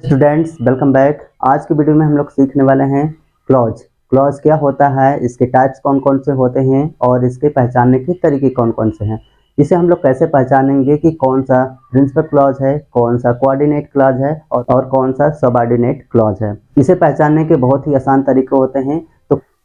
Students welcome back. आज की video में हम लोग सीखने वाले हैं क्लॉज। क्लॉज क्या होता है, इसके टाइप्स कौन कौन से होते हैं और इसके पहचानने के तरीके कौन कौन से हैं। इसे हम लोग कैसे पहचानेंगे कि कौन सा प्रिंसिपल क्लॉज है, कौन सा कोऑर्डिनेट क्लॉज है और कौन सा सबऑर्डिनेट क्लॉज है। इसे पहचानने के बहुत ही आसान तरीके होते हैं।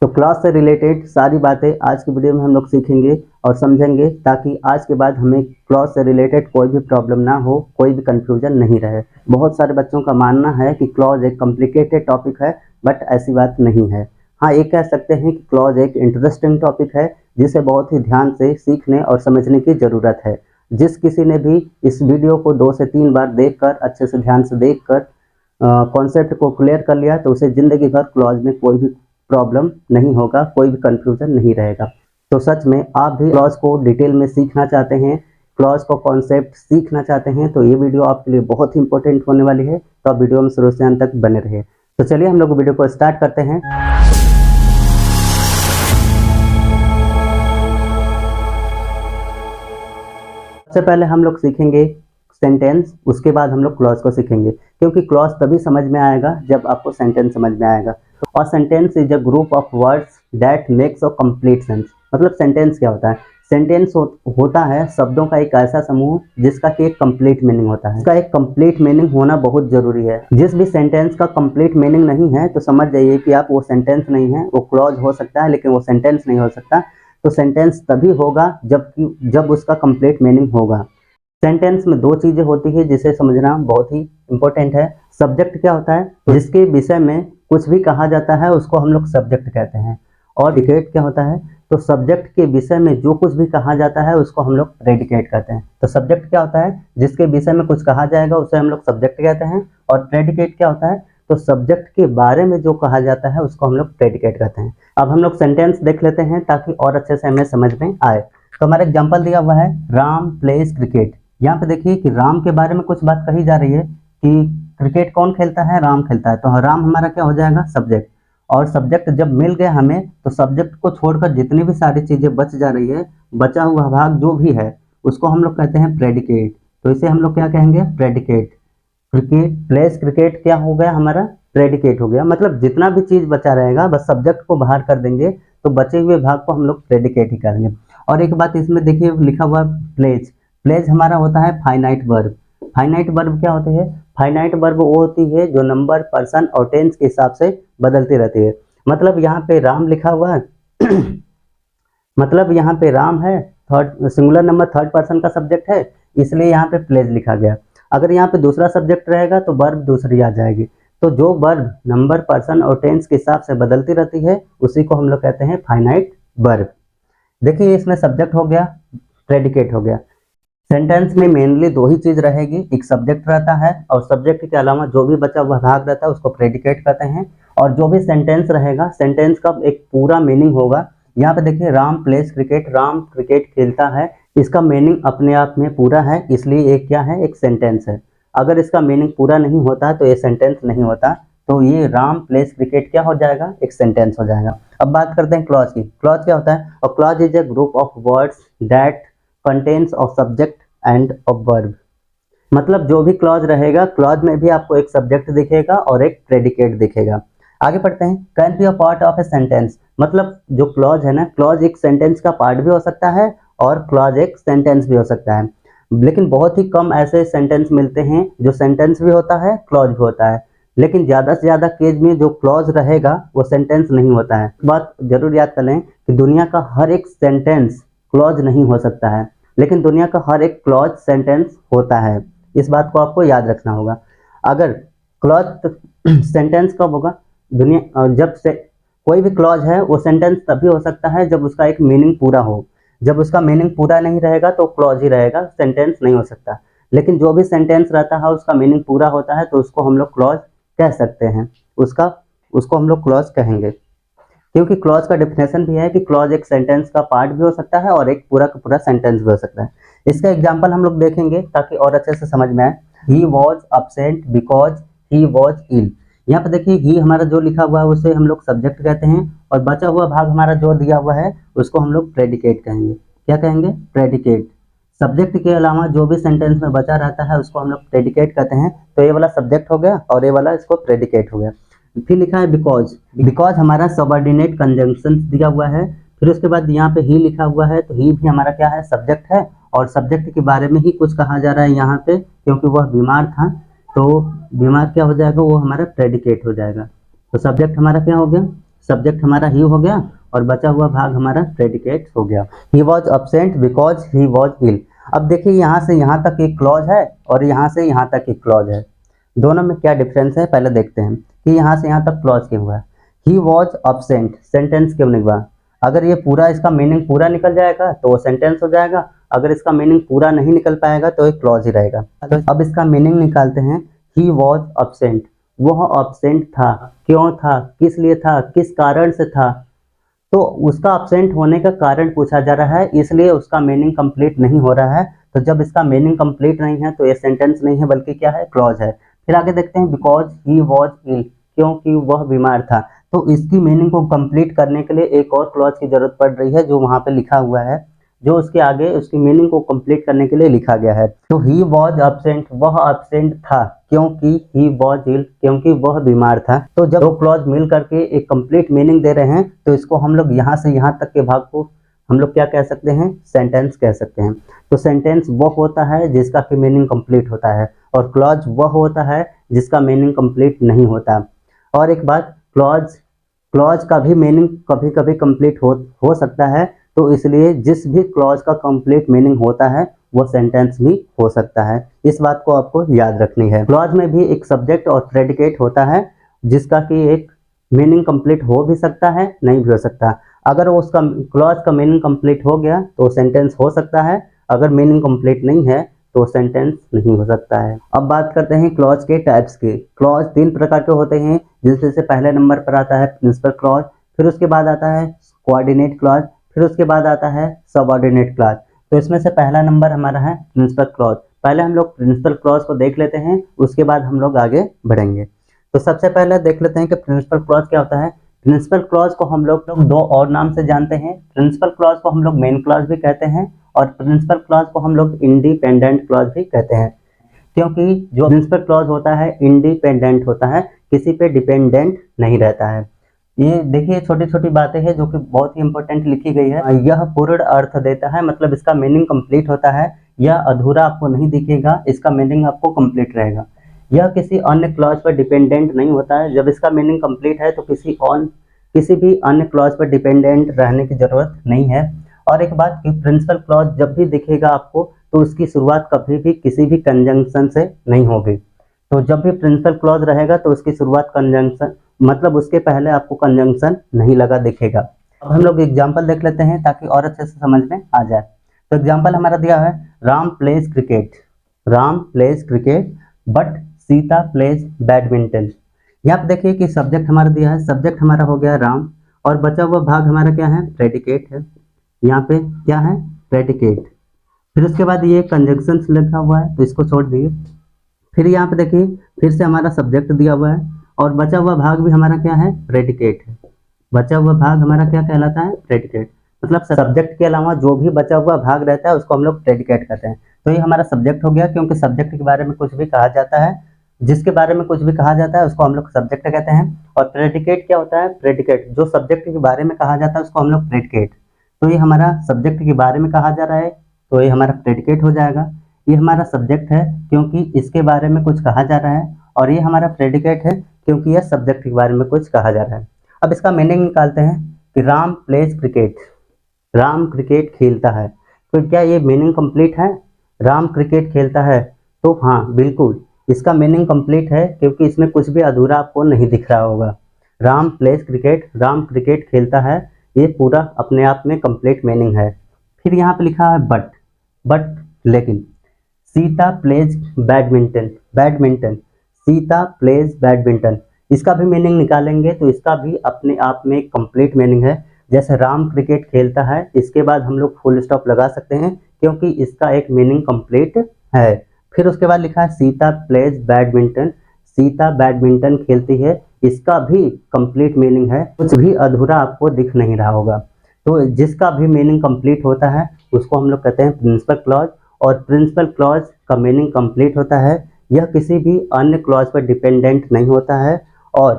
तो क्लॉज से रिलेटेड सारी बातें आज की वीडियो में हम लोग सीखेंगे और समझेंगे, ताकि आज के बाद हमें क्लॉज से रिलेटेड कोई भी प्रॉब्लम ना हो, कोई भी कंफ्यूजन नहीं रहे। बहुत सारे बच्चों का मानना है कि क्लॉज एक कॉम्प्लिकेटेड टॉपिक है, बट ऐसी बात नहीं है। हाँ, ये कह सकते हैं कि क्लॉज एक इंटरेस्टिंग टॉपिक है जिसे बहुत ही ध्यान से सीखने और समझने की ज़रूरत है। जिस किसी ने भी इस वीडियो को 2 से 3 बार देखकर, अच्छे से ध्यान से देखकर कॉन्सेप्ट को क्लियर कर लिया, तो उसे ज़िंदगी भर क्लॉज में कोई भी प्रॉब्लम नहीं होगा, कोई भी कंफ्यूजन नहीं रहेगा। तो सच में आप भी क्लॉज को डिटेल में सीखना चाहते हैं, क्लॉज को कॉन्सेप्ट सीखना चाहते हैं, तो ये वीडियो आपके लिए बहुत ही इंपॉर्टेंट होने वाली है। तो आप वीडियो में शुरू से अंत तक बने रहे। तो चलिए हम लोग वीडियो को स्टार्ट करते हैं। सबसे पहले हम लोग सीखेंगे सेंटेंस, उसके बाद हम लोग क्लॉज को सीखेंगे, क्योंकि क्लॉज तभी समझ में आएगा जब आपको सेंटेंस समझ में आएगा। और sentence is a group of words that makes a complete sense. मतलब सेंटेंस क्या होता है? सेंटेंस होता है शब्दों का एक ऐसा समूह जिसका कि एक कंप्लीट मीनिंग होता है। इसका एक कंप्लीट मीनिंग होना बहुत जरूरी है। जिस भी सेंटेंस का कंप्लीट मीनिंग नहीं है तो समझ जाइए कि आप वो सेंटेंस नहीं है। वो क्लॉज हो सकता है लेकिन वो सेंटेंस नहीं हो सकता। तो सेंटेंस तभी होगा जब उसका कंप्लीट मीनिंग होगा। सेंटेंस में 2 चीजें होती है जिसे समझना बहुत ही इंपॉर्टेंट है। सब्जेक्ट क्या होता है? जिसके विषय में कुछ भी कहा जाता है उसको हम लोग सब्जेक्ट कहते हैं। और प्रेडिकेट क्या होता है? तो सब्जेक्ट के विषय में जो कुछ भी कहा जाता है उसको हम लोग प्रेडिकेट कहते हैं। तो सब्जेक्ट क्या होता है? जिसके विषय में कुछ कहा जाएगा उसे हम लोग सब्जेक्ट कहते हैं। और प्रेडिकेट क्या होता है? तो सब्जेक्ट के बारे में जो कहा जाता है उसको हम लोग प्रेडिकेट कहते हैं। अब हम लोग सेंटेंस देख लेते हैं ताकि और अच्छे से हमें समझ में आए। तो हमारा एग्जाम्पल दिया हुआ है, राम प्लेज क्रिकेट। यहाँ पे देखिए कि राम के बारे में कुछ बात कही जा रही है कि क्रिकेट कौन खेलता है? राम खेलता है। तो राम हमारा क्या हो जाएगा? सब्जेक्ट। और सब्जेक्ट जब मिल गया हमें, तो सब्जेक्ट को छोड़कर जितनी भी सारी चीजें बच जा रही है, बचा हुआ भाग जो भी है उसको हम लोग कहते हैं प्रेडिकेट। तो इसे हम लोग क्या कहेंगे? प्रेडिकेट। क्रिकेट प्लेस क्रिकेट क्या हो गया हमारा? प्रेडिकेट हो गया। मतलब जितना भी चीज बचा रहेगा बस सब्जेक्ट को बाहर कर देंगे तो बचे हुए भाग को हम लोग प्रेडिकेट ही करेंगे। और एक बात इसमें देखिए लिखा हुआ प्लेज। प्लेज हमारा होता है फाइनाइट वर्ब। फाइनाइट वर्ब क्या होती है? फाइनाइट वर्ब वो होती है जो नंबर, पर्सन और टेंस के हिसाब से बदलती रहती है। मतलब यहाँ पे राम लिखा हुआ है मतलब यहाँ पे राम है, third singular number, third person का सब्जेक्ट है, इसलिए यहाँ पे प्लेज लिखा गया। अगर यहाँ पे दूसरा सब्जेक्ट रहेगा तो वर्ब दूसरी आ जाएगी। तो जो वर्ब नंबर, पर्सन और टेंस के हिसाब से बदलती रहती है उसी को हम लोग कहते हैं फाइनाइट वर्ब। देखिए इसमें सब्जेक्ट हो गया, प्रेडिकेट हो गया। सेंटेंस में मेनली 2 ही चीज रहेगी, एक सब्जेक्ट रहता है और सब्जेक्ट के अलावा जो भी बचा हुआ भाग रहता है उसको प्रेडिकेट कहते हैं। और जो भी सेंटेंस रहेगा, सेंटेंस का एक पूरा मीनिंग होगा। यहाँ पे देखिए Ram place cricket, Ram cricket खेलता है, इसका मीनिंग अपने आप में पूरा है, इसलिए एक क्या है? एक सेंटेंस है। अगर इसका मीनिंग पूरा नहीं होता तो ये सेंटेंस नहीं होता। तो ये राम प्लेस क्रिकेट क्या हो जाएगा? एक सेंटेंस हो जाएगा। अब बात करते हैं क्लॉज की। क्लॉज क्या होता है? और clause is a group of words that contains of subject end of verb. मतलब जो भी क्लॉज रहेगा, क्लॉज में भी आपको एक सब्जेक्ट दिखेगा और एक प्रेडिकेट दिखेगा। आगे पढ़ते हैं। Can be a part of a sentence. मतलब जो क्लॉज है ना, क्लॉज एक सेंटेंस का पार्ट भी हो सकता है और क्लॉज एक सेंटेंस भी हो सकता है। लेकिन बहुत ही कम ऐसे सेंटेंस मिलते हैं जो सेंटेंस भी होता है, क्लॉज भी होता है। लेकिन ज्यादा से ज्यादा केस में जो क्लॉज रहेगा वो सेंटेंस नहीं होता है। बात जरूर याद कर लें कि दुनिया का हर एक सेंटेंस क्लॉज नहीं हो सकता है, लेकिन दुनिया का हर एक क्लॉज सेंटेंस होता है। इस बात को आपको याद रखना होगा। अगर क्लॉज सेंटेंस कब होगा? दुनिया जब से कोई भी क्लॉज है वो सेंटेंस तभी हो सकता है जब उसका एक मीनिंग पूरा हो। जब उसका मीनिंग पूरा नहीं रहेगा तो क्लॉज ही रहेगा, सेंटेंस नहीं हो सकता। लेकिन जो भी सेंटेंस रहता है उसका मीनिंग पूरा होता है तो उसको हम लोग क्लॉज कह सकते हैं। उसको हम लोग क्लॉज कहेंगे, क्योंकि क्लॉज का डेफिनेशन भी है कि क्लॉज एक सेंटेंस का पार्ट भी हो सकता है और एक पूरा का पूरा सेंटेंस भी हो सकता है। इसका एग्जांपल हम लोग देखेंगे ताकि और अच्छे से समझ में आए। He was absent because he was ill. यहाँ पे देखिए ही हमारा जो लिखा हुआ है उसे हम लोग सब्जेक्ट कहते हैं और बचा हुआ भाग हमारा जो दिया हुआ है उसको हम लोग प्रेडिकेट कहेंगे। क्या कहेंगे? प्रेडिकेट। सब्जेक्ट के अलावा जो भी सेंटेंस में बचा रहता है उसको हम लोग प्रेडिकेट कहते हैं। तो ये वाला सब्जेक्ट हो गया और ये वाला इसको प्रेडिकेट हो गया। फिर लिखा है बिकॉज, बिकॉज हमारा सबऑर्डिनेट कंजंक्शन दिया हुआ है। फिर उसके बाद यहाँ पे ही लिखा हुआ है, तो ही भी हमारा क्या है, सब्जेक्ट है, और सब्जेक्ट के बारे में ही कुछ कहा जा रहा है यहाँ पे, क्योंकि वह बीमार था, तो बीमार क्या हो जाएगा, वो हमारा प्रेडिकेट हो जाएगा। तो सब्जेक्ट हमारा क्या हो गया, सब्जेक्ट हमारा ही हो गया और बचा हुआ भाग हमारा प्रेडिकेट हो गया। He was absent because he was ill. अब देखिए यहाँ से यहाँ तक एक क्लॉज है और यहाँ से यहाँ तक एक क्लॉज है, दोनों में क्या डिफरेंस है पहले देखते हैं कि यहाँ से यहाँ तक क्लॉज क्यों हुआ है। ही वॉज अब्सेंट सेंटेंस क्यों नहीं हुआ, अगर ये पूरा इसका मीनिंग पूरा निकल जाएगा तो वो सेंटेंस हो जाएगा, अगर इसका मीनिंग पूरा नहीं निकल पाएगा तो एक क्लॉज ही रहेगा। तो अब इसका मीनिंग निकालते हैं। ही वॉज अब्सेंट, वह अब्सेंट था, क्यों था, किस लिए था, किस कारण से था, तो उसका अब्सेंट होने का कारण पूछा जा रहा है, इसलिए उसका मीनिंग कंप्लीट नहीं हो रहा है। तो जब इसका मीनिंग कंप्लीट नहीं है तो ये सेंटेंस नहीं है बल्कि क्या है, क्लॉज है। फिर आगे देखते हैं बिकॉज ही वॉज इल, क्योंकि वह बीमार था, तो इसकी मीनिंग को कंप्लीट करने के लिए एक और क्लॉज की जरूरत पड़ रही है जो वहां पे लिखा हुआ है, जो उसके आगे उसकी मीनिंग को कंप्लीट करने के लिए लिखा गया है। तो ही वॉज अब्सेंट, वह अब्सेंट था क्योंकि ही वॉज इल, क्योंकि वह बीमार था। तो जब दो क्लॉज मिल करके एक कंप्लीट मीनिंग दे रहे हैं तो इसको हम लोग यहाँ से यहाँ तक के भाग को हम लोग क्या कह सकते हैं, सेंटेंस कह सकते हैं। तो सेंटेंस वह होता है जिसका कि मीनिंग कंप्लीट होता है, और क्लॉज वह होता है जिसका मीनिंग कंप्लीट नहीं होता। और एक बात, क्लॉज का भी मीनिंग कभी कभी कंप्लीट हो सकता है, तो इसलिए जिस भी क्लॉज का कंप्लीट मीनिंग होता है वो सेंटेंस भी हो सकता है। इस बात को आपको याद रखनी है। क्लॉज में भी एक सब्जेक्ट और प्रेडिकेट होता है जिसका कि एक मीनिंग कंप्लीट हो भी सकता है, नहीं भी हो सकता। अगर उसका क्लॉज का मीनिंग कंप्लीट हो गया तो सेंटेंस हो सकता है, अगर मीनिंग कंप्लीट नहीं है तो सेंटेंस नहीं हो सकता है। अब बात करते हैं क्लॉज के टाइप्स के। क्लॉज तीन प्रकार के होते हैं, जिसमें से पहले नंबर पर आता है प्रिंसिपल क्लॉज, फिर उसके बाद आता है कोऑर्डिनेट क्लॉज, फिर उसके बाद आता है सबऑर्डिनेट क्लॉज। तो इसमें से पहला नंबर हमारा है प्रिंसिपल क्लॉज। पहले हम लोग प्रिंसिपल क्लॉज को देख लेते हैं, उसके बाद हम लोग आगे बढ़ेंगे। तो सबसे पहले देख लेते हैं कि प्रिंसिपल क्लॉज क्या होता है। प्रिंसिपल क्लॉज को हम लोग दो और नाम से जानते हैं। प्रिंसिपल क्लॉज को हम लोग मेन क्लॉज भी कहते हैं और प्रिंसिपल क्लॉज को हम लोग इंडिपेंडेंट क्लॉज भी कहते हैं, क्योंकि जो प्रिंसिपल क्लॉज होता है इंडिपेंडेंट होता है, किसी पे डिपेंडेंट नहीं रहता है। ये देखिए छोटी छोटी बातें हैं जो कि बहुत ही इंपॉर्टेंट लिखी गई है। यह पूर्ण अर्थ देता है, मतलब इसका मीनिंग कंप्लीट होता है। यह अधूरा आपको नहीं दिखेगा, इसका मीनिंग आपको कंप्लीट रहेगा। यह किसी अन्य क्लॉज पर डिपेंडेंट नहीं होता है। जब इसका मीनिंग कंप्लीट है तो किसी भी अन्य क्लॉज पर डिपेंडेंट रहने की जरूरत नहीं है। और एक बात कि प्रिंसिपल क्लॉज जब भी दिखेगा आपको तो उसकी शुरुआत कभी भी किसी भी कंजंक्शन से नहीं होगी। तो जब भी प्रिंसिपल क्लॉज रहेगा तो उसकी शुरुआत कंजंक्शन, मतलब उसके पहले आपको कंजंक्शन नहीं लगा दिखेगा। अब हम लोग एग्जांपल देख लेते हैं ताकि और अच्छे से समझ में आ जाए। तो एग्जांपल हमारा दिया है Ram plays cricket, Ram plays cricket but Sita plays badminton. यहाँ पे देखिए कि सब्जेक्ट हमारा दिया है, सब्जेक्ट हमारा हो गया राम और बचा हुआ भाग हमारा क्या है, प्रेडिकेट है। यहाँ पे क्या है, प्रेडिकेट। फिर उसके बाद ये कंजंक्शन लिखा हुआ है तो इसको छोड़ दिए। फिर यहाँ पे देखिए फिर से हमारा सब्जेक्ट दिया हुआ है और बचा हुआ भाग भी हमारा क्या है, प्रेडिकेट है। बचा हुआ भाग हमारा क्या कहलाता है, प्रेडिकेट। मतलब सब्जेक्ट के अलावा जो भी बचा हुआ भाग रहता है उसको हम लोग प्रेडिकेट कहते हैं। तो ये हमारा सब्जेक्ट हो गया, क्योंकि सब्जेक्ट के बारे में कुछ भी कहा जाता है, जिसके बारे में कुछ भी कहा जाता है उसको हम लोग सब्जेक्ट कहते हैं। और प्रेडिकेट क्या होता है, प्रेडिकेट जो सब्जेक्ट के बारे में कहा जाता है उसको हम लोग प्रेडिकेट। तो ये हमारा सब्जेक्ट के बारे में कहा जा रहा है तो ये हमारा प्रेडिकेट हो जाएगा। ये हमारा सब्जेक्ट है क्योंकि इसके बारे में कुछ कहा जा रहा है, और ये हमारा प्रेडिकेट है क्योंकि यह सब्जेक्ट के बारे में कुछ कहा जा रहा है। अब इसका मीनिंग निकालते हैं कि Ram plays cricket, Ram cricket खेलता है। तो क्या ये मीनिंग कंप्लीट है, राम क्रिकेट खेलता है? तो हाँ बिल्कुल, इसका मीनिंग कंप्लीट है क्योंकि इसमें कुछ भी अधूरा आपको नहीं दिख रहा होगा। Ram plays cricket, Ram cricket खेलता है, ये पूरा अपने आप में कंप्लीट मीनिंग है। फिर यहाँ पे लिखा है बट लेकिन Sita plays badminton, badminton, Sita plays badminton. इसका भी मीनिंग निकालेंगे तो इसका भी अपने आप में कंप्लीट मीनिंग है। जैसे राम क्रिकेट खेलता है, इसके बाद हम लोग फुल स्टॉप लगा सकते हैं क्योंकि इसका एक मीनिंग कंप्लीट है। फिर उसके बाद लिखा है Sita plays badminton, Sita badminton खेलती है, इसका भी कंप्लीट मीनिंग है, कुछ भी अधूरा आपको दिख नहीं रहा होगा। तो जिसका भी मीनिंग कंप्लीट होता है उसको हम लोग कहते हैं प्रिंसिपल क्लॉज, और प्रिंसिपल क्लॉज का मीनिंग कंप्लीट होता है। यह किसी भी अन्य क्लॉज पर डिपेंडेंट नहीं होता है और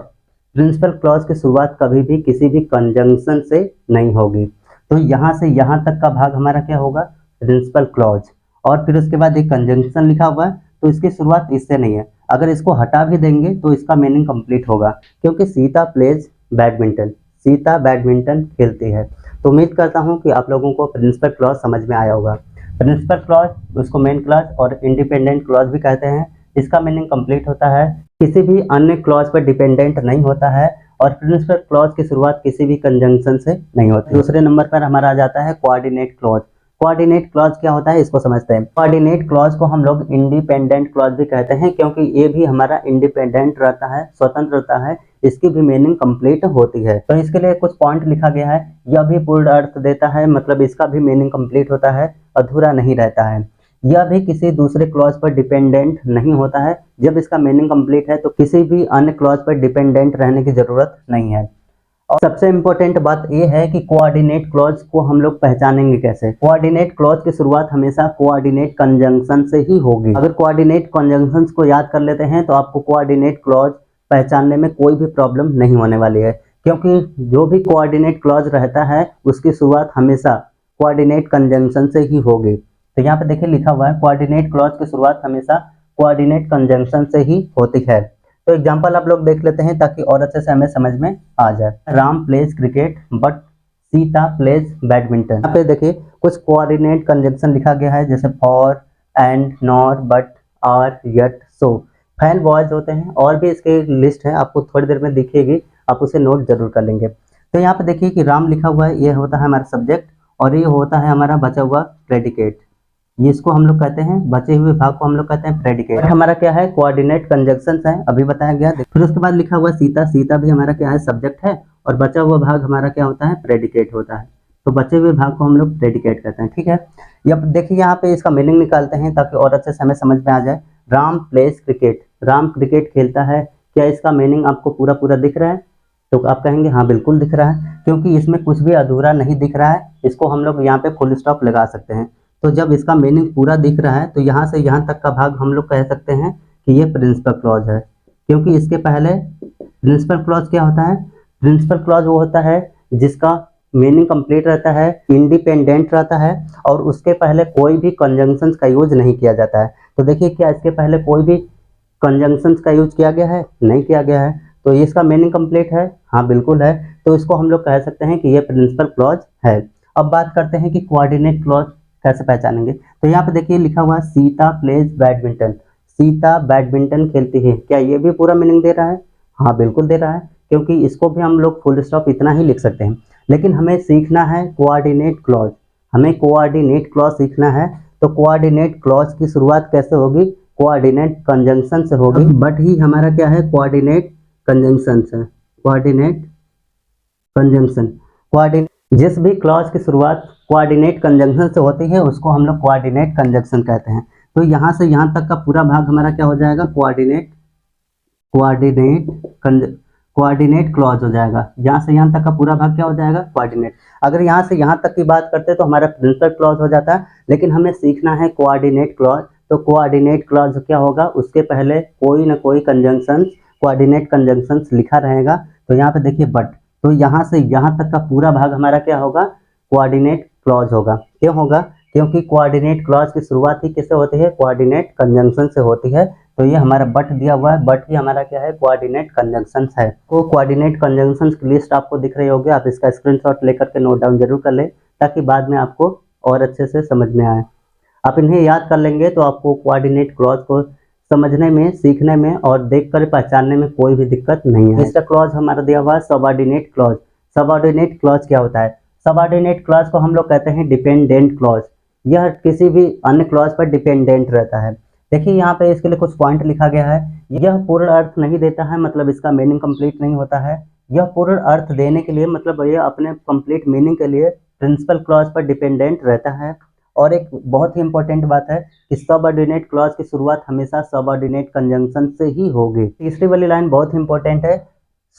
प्रिंसिपल क्लॉज की शुरुआत कभी भी किसी भी कंजंक्शन से नहीं होगी। तो यहाँ से यहाँ तक का भाग हमारा क्या होगा, प्रिंसिपल क्लॉज, और फिर उसके बाद एक कंजंक्शन लिखा हुआ है तो इसकी शुरुआत इससे नहीं है। अगर इसको हटा भी देंगे तो इसका मीनिंग कंप्लीट होगा, क्योंकि Sita plays badminton, Sita badminton खेलती है। तो उम्मीद करता हूँ कि आप लोगों को प्रिंसिपल क्लॉज समझ में आया होगा। प्रिंसिपल क्लॉज, उसको मेन क्लॉज और इंडिपेंडेंट क्लॉज भी कहते हैं। इसका मीनिंग कंप्लीट होता है, किसी भी अन्य क्लॉज पर डिपेंडेंट नहीं होता है और प्रिंसिपल क्लॉज की शुरुआत किसी भी कंजंक्शन से नहीं होती। दूसरे नंबर पर हमारा आ जाता है कोऑर्डिनेट क्लॉज। कोऑर्डिनेट क्लॉज क्या होता है इसको समझते हैं। कोऑर्डिनेट क्लॉज को हम लोग इंडिपेंडेंट क्लॉज भी कहते हैं, क्योंकि ये भी हमारा इंडिपेंडेंट रहता है, स्वतंत्र रहता है, इसकी भी मीनिंग कंप्लीट होती है। तो इसके लिए कुछ पॉइंट लिखा गया है। यह भी पूर्ण अर्थ देता है, मतलब इसका भी मीनिंग कंप्लीट होता है, अधूरा नहीं रहता है। यह भी किसी दूसरे क्लॉज पर डिपेंडेंट नहीं होता है। जब इसका मीनिंग कंप्लीट है तो किसी भी अन्य क्लॉज पर डिपेंडेंट रहने की जरूरत नहीं है। और सबसे इंपॉर्टेंट बात यह है कि कोऑर्डिनेट क्लॉज को हम लोग पहचानेंगे कैसे। कोऑर्डिनेट क्लॉज की शुरुआत हमेशा कोऑर्डिनेट कंजंक्शन से ही होगी। अगर कोऑर्डिनेट कंजंक्शन को याद कर लेते हैं तो आपको कोऑर्डिनेट क्लॉज पहचानने में कोई भी प्रॉब्लम नहीं होने वाली है, क्योंकि जो भी कोऑर्डिनेट क्लॉज रहता है उसकी शुरुआत हमेशा कोऑर्डिनेट कंजंक्शन से ही होगी। तो यहाँ पे देखिए लिखा हुआ है कोऑर्डिनेट क्लॉज की शुरुआत हमेशा कोऑर्डिनेट कंजंक्शन से ही होती है। तो एग्जांपल आप लोग देख लेते हैं ताकि और अच्छे से हमें समझ में आ जाए। Ram plays cricket but Sita plays badminton. यहाँ पे देखिए कुछ कोऑर्डिनेट कंजंक्शन लिखा गया है, जैसे for, and, nor, but, or, yet, so. FANBOYS होते हैं और भी इसके लिस्ट है, आपको थोड़ी देर में दिखेगी, आप उसे नोट जरूर कर लेंगे। तो यहाँ पे देखिए कि राम लिखा हुआ है, ये होता है हमारा सब्जेक्ट और ये होता है हमारा बचा हुआ प्रेडिकेट। ये इसको हम लोग कहते हैं, बचे हुए भाग को हम लोग कहते हैं प्रेडिकेट। हमारा क्या है, कोऑर्डिनेट कंजंक्शंस है, अभी बताया गया। फिर उसके बाद लिखा हुआ सीता, सीता भी हमारा क्या है, सब्जेक्ट है और बचा हुआ भाग हमारा क्या होता है, प्रेडिकेट होता है। तो बचे हुए भाग को हम लोग प्रेडिकेट कहते हैं, ठीक है। अब देखिए यहाँ पे इसका मीनिंग निकालते हैं ताकि और अच्छे से हमें समझ में आ जाए। Ram plays cricket, Ram cricket खेलता है, क्या इसका मीनिंग आपको पूरा पूरा दिख रहा है? तो आप कहेंगे हाँ बिल्कुल दिख रहा है, क्योंकि इसमें कुछ भी अधूरा नहीं दिख रहा है। इसको हम लोग यहाँ पे फुल स्टॉप लगा सकते हैं। तो जब इसका मीनिंग पूरा दिख रहा है तो यहाँ से यहाँ तक का भाग हम लोग कह सकते हैं कि ये प्रिंसिपल क्लॉज है, क्योंकि इसके पहले प्रिंसिपल क्लॉज क्या होता है, प्रिंसिपल क्लॉज वो होता है जिसका मीनिंग कंप्लीट रहता है, इंडिपेंडेंट रहता है और उसके पहले कोई भी कंजंक्शंस का यूज नहीं किया जाता है। तो देखिए क्या इसके पहले कोई भी कंजंक्शंस का यूज किया गया है? नहीं किया गया है। तो इसका मीनिंग कंप्लीट है? हाँ बिल्कुल है। तो इसको हम लोग कह सकते हैं कि ये प्रिंसिपल क्लॉज है। अब बात करते हैं कि कोऑर्डिनेट क्लॉज कैसे पहचानेंगे। तो यहाँ पे देखिए लिखा हुआ है Sita plays badminton, Sita badminton खेलती है, क्या ये भी पूरा मीनिंग दे रहा है? हाँ बिल्कुल दे रहा है, क्योंकि इसको भी हम लोग फुल स्टॉप इतना ही लिख सकते हैं। लेकिन हमें सीखना है कोऑर्डिनेट क्लॉज, हमें कोऑर्डिनेट क्लॉज सीखना है। तो कोऑर्डिनेट क्लॉज की शुरुआत कैसे होगी? कोऑर्डिनेट कंजंक्शन से होगी। बट ही हमारा क्या है, कोऑर्डिनेट कंजंक्शन से, कोऑर्डिनेट कंजंक्शन। कोऑर्डिनेट जिस भी क्लॉज की शुरुआत कोऑर्डिनेट कंजंक्शन से होती है उसको हम लोग कोऑर्डिनेट कंजंक्शन कहते हैं। तो यहाँ से यहाँ तक का पूरा भाग हमारा क्या हो जाएगा, कोऑर्डिनेट क्लॉज हो जाएगा। यहाँ से यहाँ तक का पूरा भाग क्या हो जाएगा, कोऑर्डिनेट। अगर यहाँ से यहाँ तक की बात करते तो हमारा प्रिंसिपल क्लॉज हो जाता है, लेकिन हमें सीखना है कोऑर्डिनेट क्लॉज। तो कोऑर्डिनेट क्लॉज क्या होगा, उसके पहले कोई ना कोई कंजंक्शन, कोऑर्डिनेट कंजंक्शंस लिखा रहेगा। तो यहाँ पे देखिए बट, तो यहाँ से यहाँ तक का पूरा भाग हमारा क्या होगा, कोऑर्डिनेट क्लॉज होगा। क्यों होगा? क्योंकि कोऑर्डिनेट क्लॉज की शुरुआत ही किससे होती है, कोऑर्डिनेट कंजंक्शन से होती है। तो ये हमारा बट दिया हुआ है, बट ही हमारा क्या है, कोऑर्डिनेट कंजंक्शंस है। तो कोऑर्डिनेट कंजंक्शंस की लिस्ट आपको दिख रही होगी, आप इसका स्क्रीनशॉट लेकर के नोट डाउन जरूर कर ले, ताकि बाद में आपको और अच्छे से समझ में आए। आप इन्हें याद कर लेंगे तो आपको कोऑर्डिनेट क्लॉज को समझने में, सीखने में और देखकर पहचानने में कोई भी दिक्कत नहीं है। इसका क्लॉज हमारा दिया हुआ है सबऑर्डिनेट क्लॉज। सबऑर्डिनेट क्लॉज क्या होता है? सबऑर्डिनेट क्लॉज को हम लोग कहते हैं डिपेंडेंट क्लॉज। यह किसी भी अन्य क्लॉज पर डिपेंडेंट रहता है। देखिए यहाँ पे इसके लिए कुछ पॉइंट लिखा गया है। यह पूर्ण अर्थ नहीं देता है, मतलब इसका मीनिंग कंप्लीट नहीं होता है। यह पूर्ण अर्थ देने के लिए, मतलब यह अपने कंप्लीट मीनिंग के लिए प्रिंसिपल क्लॉज पर डिपेंडेंट रहता है। और एक बहुत ही इंपॉर्टेंट बात है कि सबऑर्डिनेट क्लॉज की शुरुआत हमेशा सबऑर्डिनेट कंजंक्शन से ही होगी। तीसरी वाली लाइन बहुत ही इंपॉर्टेंट है,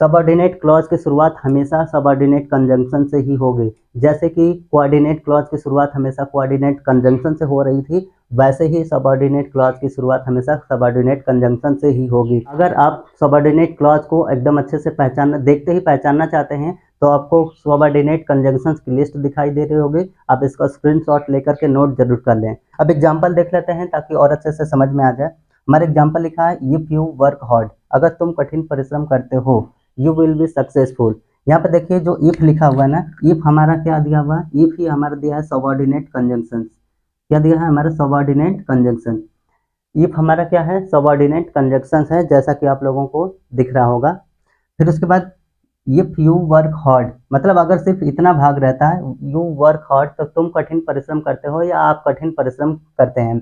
सबऑर्डिनेट क्लॉज की शुरुआत हमेशा सबऑर्डिनेट कंजंक्शन से ही होगी। जैसे कि कोऑर्डिनेट क्लॉज की शुरुआत हमेशा कोऑर्डिनेट कंजंक्शन से हो रही थी, वैसे ही सबऑर्डिनेट क्लॉज की शुरुआत हमेशा सबऑर्डिनेट कंजंक्शन से ही होगी। अगर आप सबऑर्डिनेट क्लॉज को एकदम अच्छे से देखते ही पहचानना चाहते हैं तो आपको सबऑर्डिनेट कंजंक्शंस की लिस्ट दिखाई दे रही होगी, आप इसका स्क्रीनशॉट लेकर के नोट जरूर कर लें। अब एग्जांपल देख लेते हैं ताकि और अच्छे से समझ में आ जाए। हमारे एग्जांपल लिखा है इफ यू वर्क हार्ड, अगर तुम कठिन परिश्रम करते हो, यू विल बी सक्सेसफुल। यहाँ पे देखिए जो इफ लिखा हुआ है ना, इफ हमारा क्या दिया हुआ है, इफ ही हमारा दिया है सबऑर्डिनेट कंजंक्शन। क्या दिया है हमारा सबऑर्डिनेट कंजंक्शन। इफ हमारा क्या है सबऑर्डिनेट कंजंक्शन है, जैसा कि आप लोगों को दिख रहा होगा। फिर उसके बाद इफ यू वर्क हार्ड, मतलब अगर सिर्फ इतना भाग रहता है यू वर्क हार्ड, तो तुम कठिन परिश्रम करते हो या आप कठिन परिश्रम करते हैं,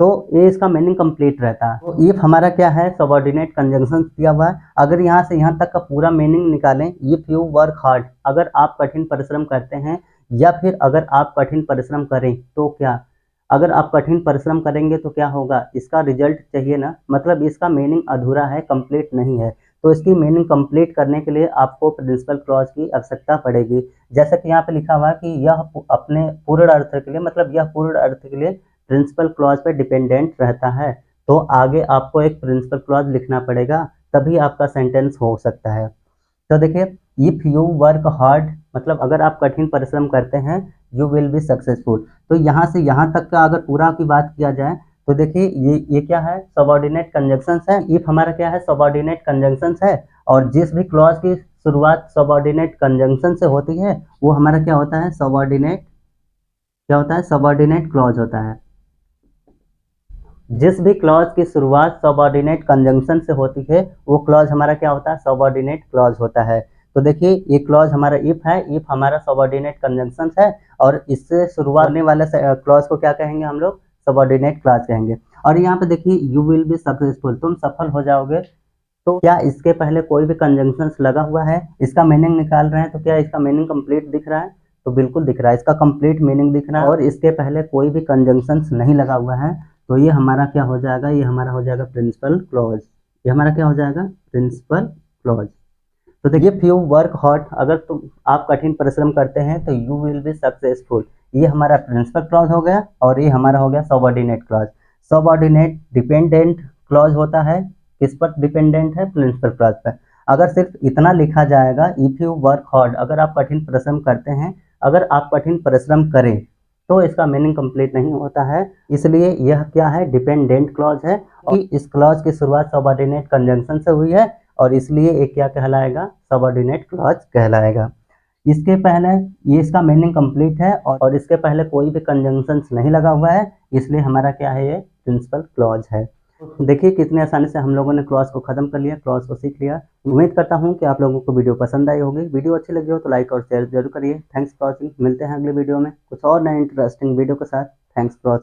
तो ये इसका मीनिंग कंप्लीट रहता है। तो इफ हमारा क्या है सबऑर्डिनेट कंजंक्शन दिया हुआ है। अगर यहाँ से यहाँ तक का पूरा मीनिंग निकालें, इफ यू वर्क हार्ड, अगर आप कठिन परिश्रम करते हैं, या फिर अगर आप कठिन परिश्रम करें तो क्या, अगर आप कठिन परिश्रम करेंगे तो क्या होगा, इसका रिजल्ट चाहिए ना, मतलब इसका मीनिंग अधूरा है, कंप्लीट नहीं है। तो इसकी मीनिंग कंप्लीट करने के लिए आपको प्रिंसिपल क्लॉज की आवश्यकता पड़ेगी। जैसा कि यहाँ पे लिखा हुआ है कि यह अपने पूर्ण अर्थ के लिए, मतलब यह पूर्ण अर्थ के लिए प्रिंसिपल क्लॉज पे डिपेंडेंट रहता है, तो आगे आपको एक प्रिंसिपल क्लॉज लिखना पड़ेगा, तभी आपका सेंटेंस हो सकता है। तो देखिए इफ यू वर्क हार्ड, मतलब अगर आप कठिन परिश्रम करते हैं, यू विल बी सक्सेसफुल। तो यहाँ से यहाँ तक का अगर पूरा की बात किया जाए तो देखिए ये क्या है सबऑर्डिनेट कंजंक्शंस है। इफ हमारा क्या है सबऑर्डिनेट कंजंक्शंस है, और जिस भी क्लॉज की शुरुआत सबऑर्डिनेट कंजंक्शन से होती है वो हमारा क्या होता है सबऑर्डिनेट, क्या होता है सबऑर्डिनेट क्लॉज होता है। जिस भी क्लॉज की शुरुआत सबऑर्डिनेट कंजंक्शन से होती है वो क्लॉज हमारा क्या होता है सबऑर्डिनेट क्लॉज होता है। तो देखिए ये क्लॉज हमारा इफ है, इफ हमारा सबऑर्डिनेट कंजंक्शन है, और इससे शुरुआत होने वाले क्लॉज को क्या कहेंगे हम लोग सबऑर्डिनेट क्लॉज कहेंगे। और यहाँ पे देखिए यू विल बी सक्सेसफुल, तुम सफल हो जाओगे। तो क्या इसके पहले कोई भी कंजंक्शन लगा हुआ है, इसका मीनिंग निकाल रहे हैं, तो क्या इसका मीनिंग कंप्लीट दिख रहा है, तो बिल्कुल दिख रहा है, इसका कंप्लीट मीनिंग दिख रहा है। और इसके पहले कोई भी कंजंक्शन नहीं लगा हुआ है, तो ये हमारा क्या हो जाएगा, ये हमारा हो जाएगा प्रिंसिपल क्लॉज। ये हमारा क्या हो जाएगा प्रिंसिपल क्लॉज। तो देखिए इफ यू वर्क हार्ड, अगर तुम आप कठिन परिश्रम करते हैं तो यू विल बी सक्सेसफुल, ये हमारा प्रिंसिपल क्लॉज हो गया। और ये हमारा हो गया subordinate clause. Subordinate dependent clause होता है, किस पर डिपेंडेंट है प्रिंसिपल क्लॉज पर। अगर सिर्फ इतना लिखा जाएगा इफ यू वर्क हार्ड, अगर आप कठिन परिश्रम करते हैं, अगर आप कठिन परिश्रम करें, तो इसका मीनिंग कंप्लीट नहीं होता है। इसलिए यह क्या है डिपेंडेंट क्लॉज है, और इस क्लॉज की शुरुआत सबऑर्डिनेट कंजंक्शन से हुई है, और इसलिए ये क्या कहलाएगा सबऑर्डिनेट क्लॉज कहलाएगा। इसके पहले ये इसका मीनिंग कंप्लीट है, और इसके पहले कोई भी कंजंक्शन नहीं लगा हुआ है, इसलिए हमारा क्या है ये प्रिंसिपल क्लॉज है। देखिए कितने आसानी से हम लोगों ने क्लॉज को खत्म कर लिया, क्लॉज को सीख लिया। उम्मीद करता हूं कि आप लोगों को वीडियो पसंद आई होगी। वीडियो अच्छी लगी हो तो लाइक और शेयर जरूर करिए। थैंक्स फॉर वॉचिंग, मिलते हैं अगले वीडियो में कुछ और नए इंटरेस्टिंग वीडियो के साथ। Thanks for watching.